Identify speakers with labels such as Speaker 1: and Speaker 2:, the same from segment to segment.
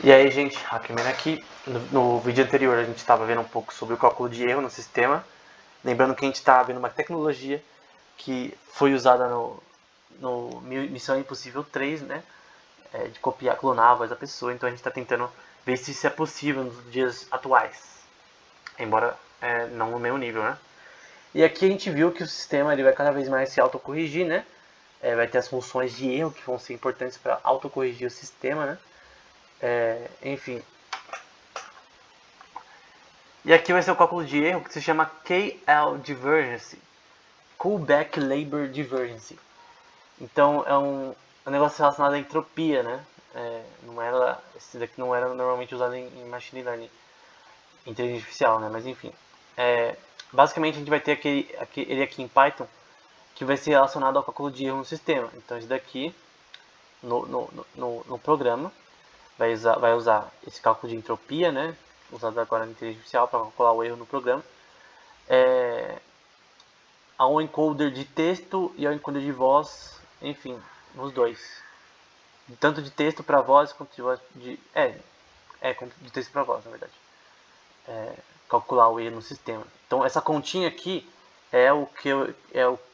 Speaker 1: E aí, gente, Hackman aqui. No vídeo anterior a gente estava vendo um pouco sobre o cálculo de erro no sistema. Lembrando que a gente está vendo uma tecnologia que foi usada no Missão Impossível 3, né? De copiar, clonar a voz da pessoa. Então a gente está tentando ver se isso é possível nos dias atuais. Embora não no mesmo nível, né? E aqui a gente viu que o sistema ele vai cada vez mais se autocorrigir, né? Vai ter as funções de erro que vão ser importantes para autocorrigir o sistema, né? Enfim. E aqui vai ser o cálculo de erro que se chama KL Divergence, Callback Labor Divergence. Então é um negócio relacionado à entropia, né? Esse daqui não era normalmente usado em machine learning, inteligência artificial, né? Mas enfim. Basicamente a gente vai ter ele aqui em Python que vai ser relacionado ao cálculo de erro no sistema. Então esse daqui no programa vai usar esse cálculo de entropia, né? Usado agora na inteligência artificial para calcular o erro no programa. Há um encoder de texto e ao encoder de voz, enfim, nos dois. Tanto de texto para voz quanto de voz de texto para voz, na verdade. Calcular o erro no sistema. Então essa continha aqui é o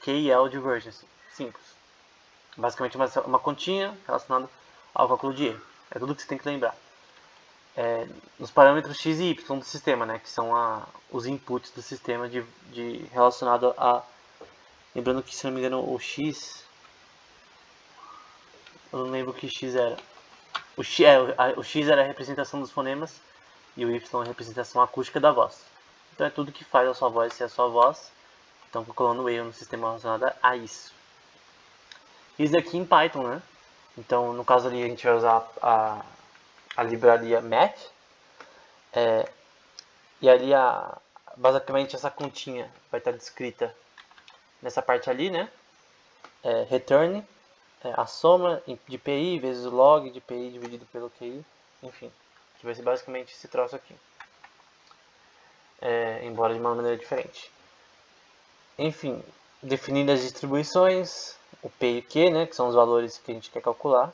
Speaker 1: KL Divergence. Simples. Basicamente uma continha relacionada ao cálculo de erro. É tudo que você tem que lembrar. Nos parâmetros x e y do sistema, né, que são os inputs do sistema relacionado a. Lembrando que, se não me engano, o x. Eu não lembro o que x era. O x era a representação dos fonemas e o y é a representação acústica da voz. Então é tudo que faz a sua voz ser a sua voz. Então calculando o erro no sistema relacionado a isso. Isso aqui em Python, né? Então no caso ali a gente vai usar a livraria math. E ali basicamente essa continha vai estar descrita nessa parte ali, né? Return, a soma de PI vezes o log de PI dividido pelo QI, enfim, que vai ser basicamente esse troço aqui, embora de uma maneira diferente. Enfim, definindo as distribuições, o P e o Q, né, que são os valores que a gente quer calcular,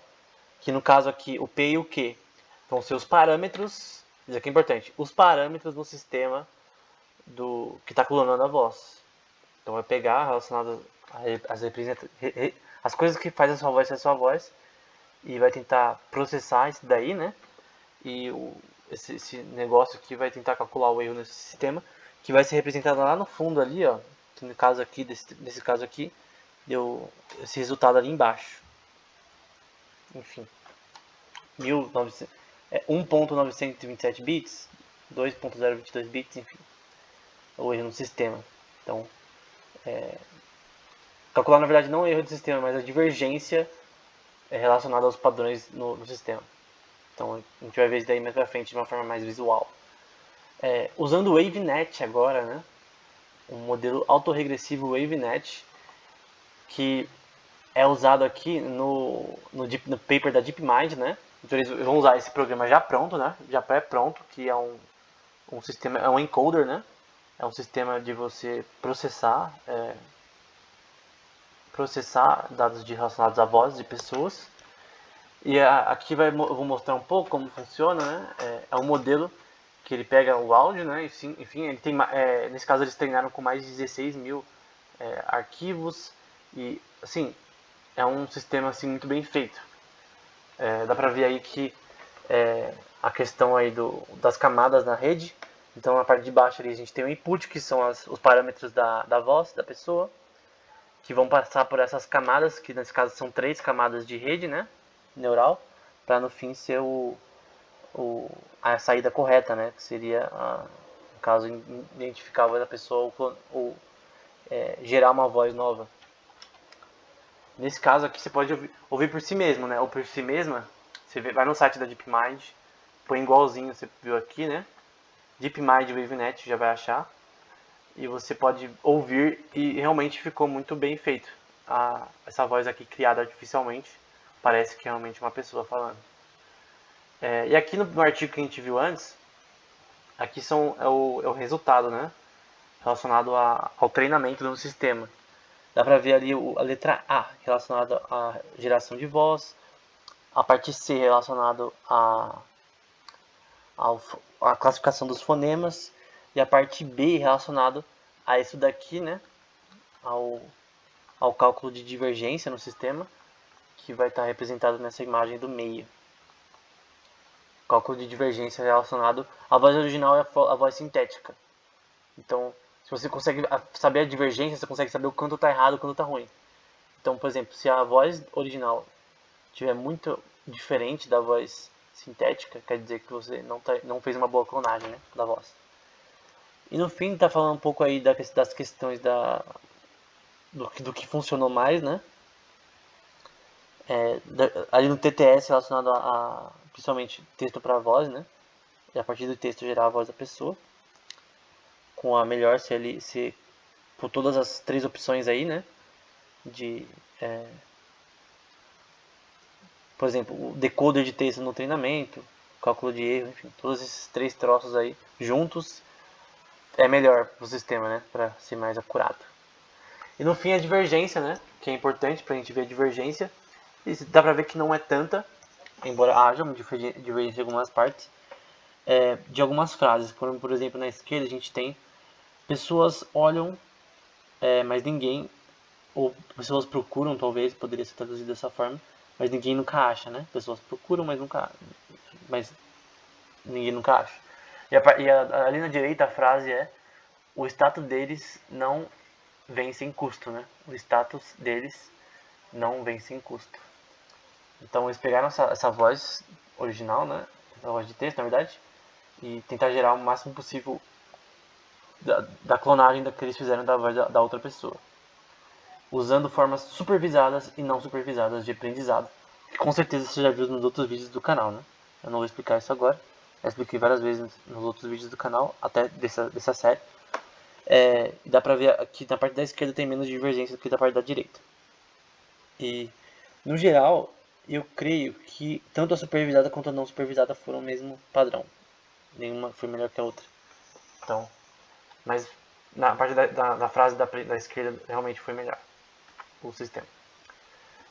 Speaker 1: que no caso aqui o P e o Q vão ser os parâmetros, isso aqui é importante, os parâmetros do sistema que está clonando a voz. Então vai pegar relacionado as coisas que fazem a sua voz ser a sua voz e vai tentar processar isso daí, né? E esse negócio aqui vai tentar calcular o erro nesse sistema, que vai ser representado lá no fundo ali, ó. Que no caso aqui, nesse caso aqui, deu esse resultado ali embaixo. Enfim. 1.927 bits, 2.022 bits, enfim. O erro no sistema. Então, calcular na verdade não o erro do sistema, mas a divergência relacionada aos padrões no sistema. Então a gente vai ver isso daí mais pra frente de uma forma mais visual. Usando o WaveNet agora, né? Um modelo autorregressivo WaveNet que é usado aqui no paper da DeepMind, né? Então eles vão usar esse programa já pronto, né? Já pré-pronto, que é um sistema, é um encoder, né? É um sistema de você processar dados relacionados a vozes de pessoas. E aqui eu vou mostrar um pouco como funciona, né? É um modelo que ele pega o áudio, né? Enfim, ele tem, nesse caso eles treinaram com mais de 16 mil arquivos e, assim, é um sistema assim muito bem feito. Dá pra ver aí que a questão aí das camadas na rede. Então, na parte de baixo ali a gente tem o input, que são os parâmetros da voz da pessoa, que vão passar por essas camadas, que nesse caso são 3 camadas de rede, né? Neural, para no fim ser a saída correta, né? Que seria, no caso, identificar a voz da pessoa ou gerar uma voz nova. Nesse caso aqui você pode ouvir por si mesmo, né? Ou por si mesma. Você vai no site da DeepMind, põe igualzinho, você viu aqui, né? DeepMind WaveNet, já vai achar. E você pode ouvir e realmente ficou muito bem feito. Essa voz aqui criada artificialmente parece que é realmente uma pessoa falando. E aqui no artigo que a gente viu antes, aqui é o resultado, né? Relacionado ao treinamento do sistema. Dá pra ver ali a letra A relacionada à geração de voz, a parte C relacionada a classificação dos fonemas, e a parte B relacionado a isso daqui, né, ao cálculo de divergência no sistema, que vai estar representado nessa imagem do meio. Cálculo de divergência relacionado à voz original e à voz sintética. Então, se você consegue saber a divergência, você consegue saber o quanto está errado e o quanto está ruim. Então, por exemplo, se a voz original estiver muito diferente da voz sintética, quer dizer que você não fez uma boa clonagem, né, da voz. E no fim, está falando um pouco aí das questões do que funcionou mais, né? Ali no TTS relacionado a principalmente texto para voz, né? E a partir do texto gerar a voz da pessoa, com a melhor se por todas as 3 opções aí, né? Por exemplo, o decoder de texto no treinamento, cálculo de erro, enfim, todos esses 3 troços aí juntos é melhor para o sistema, né? Para ser mais acurado. E no fim a divergência, né? Que é importante para a gente ver a divergência. E dá pra ver que não é tanta, embora haja uma divergência em algumas partes, de algumas frases. Por exemplo, na esquerda a gente tem pessoas olham, mas ninguém, ou pessoas procuram, talvez, poderia ser traduzido dessa forma, mas ninguém nunca acha, né? Pessoas procuram, mas ninguém nunca acha. Ali na direita a frase é: o status deles não vem sem custo, né? O status deles não vem sem custo. Então eles pegaram essa voz original, né? A voz de texto, na verdade, e tentar gerar o máximo possível da clonagem que eles fizeram da voz da outra pessoa, usando formas supervisadas e não supervisadas de aprendizado, que com certeza você já viu nos outros vídeos do canal, né? Eu não vou explicar isso agora, já expliquei várias vezes nos outros vídeos do canal, até dessa série. Dá pra ver que na parte da esquerda tem menos divergência do que na parte da direita. E, no geral, eu creio que tanto a supervisada quanto a não supervisada foram o mesmo padrão. Nenhuma foi melhor que a outra. Então, mas na parte da frase da esquerda realmente foi melhor o sistema.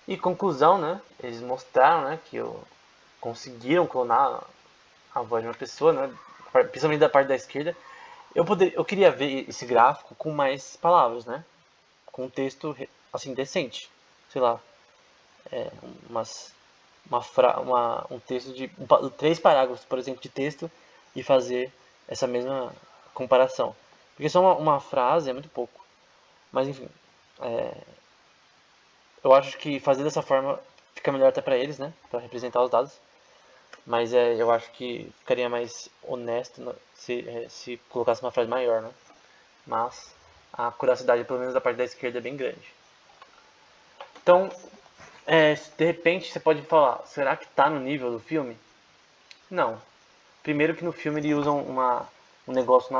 Speaker 1: E conclusão, né? Eles mostraram, né, que conseguiram clonar a voz de uma pessoa, né? Principalmente da parte da esquerda. Eu queria ver esse gráfico com mais palavras, né? Com um texto assim decente, sei lá, um texto de 3 parágrafos, por exemplo, de texto, e fazer essa mesma comparação. Porque só uma frase é muito pouco. Mas enfim, eu acho que fazer dessa forma fica melhor até para eles, né? Para representar os dados. Mas eu acho que ficaria mais honesto se colocasse uma frase maior, né? Mas a curiosidade, pelo menos da parte da esquerda, é bem grande. Então, de repente você pode falar, será que tá no nível do filme? Não. Primeiro que no filme ele usa um negócio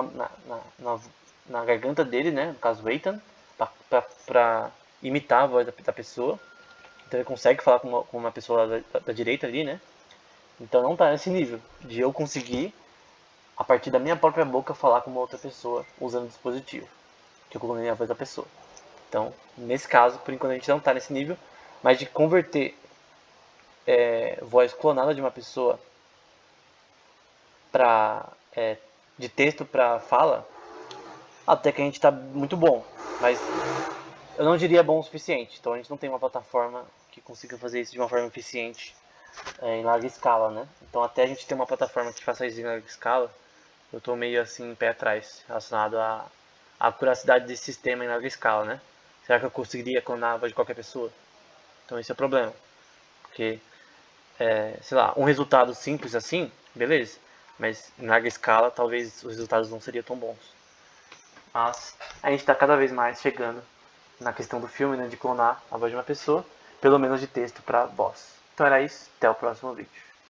Speaker 1: na garganta dele, né? No caso o Ethan, pra imitar a voz da pessoa. Então ele consegue falar com uma pessoa da direita ali, né? Então não tá nesse nível de eu conseguir, a partir da minha própria boca, falar com uma outra pessoa usando o dispositivo que eu coloquei a voz da pessoa. Então, nesse caso, por enquanto a gente não tá nesse nível, mas de converter voz clonada de uma pessoa de texto para fala, até que a gente tá muito bom. Mas eu não diria bom o suficiente. Então a gente não tem uma plataforma que consiga fazer isso de uma forma eficiente em larga escala, né? Então até a gente ter uma plataforma que faça isso em larga escala, eu tô meio assim pé atrás relacionado à acuracidade desse sistema em larga escala, né? Será que eu conseguiria clonar a voz de qualquer pessoa? Então esse é o problema. Porque, sei lá, um resultado simples assim, beleza. Mas em larga escala, talvez os resultados não seriam tão bons. Mas a gente está cada vez mais chegando na questão do filme, né, de clonar a voz de uma pessoa, pelo menos de texto para voz. Então era isso, até o próximo vídeo.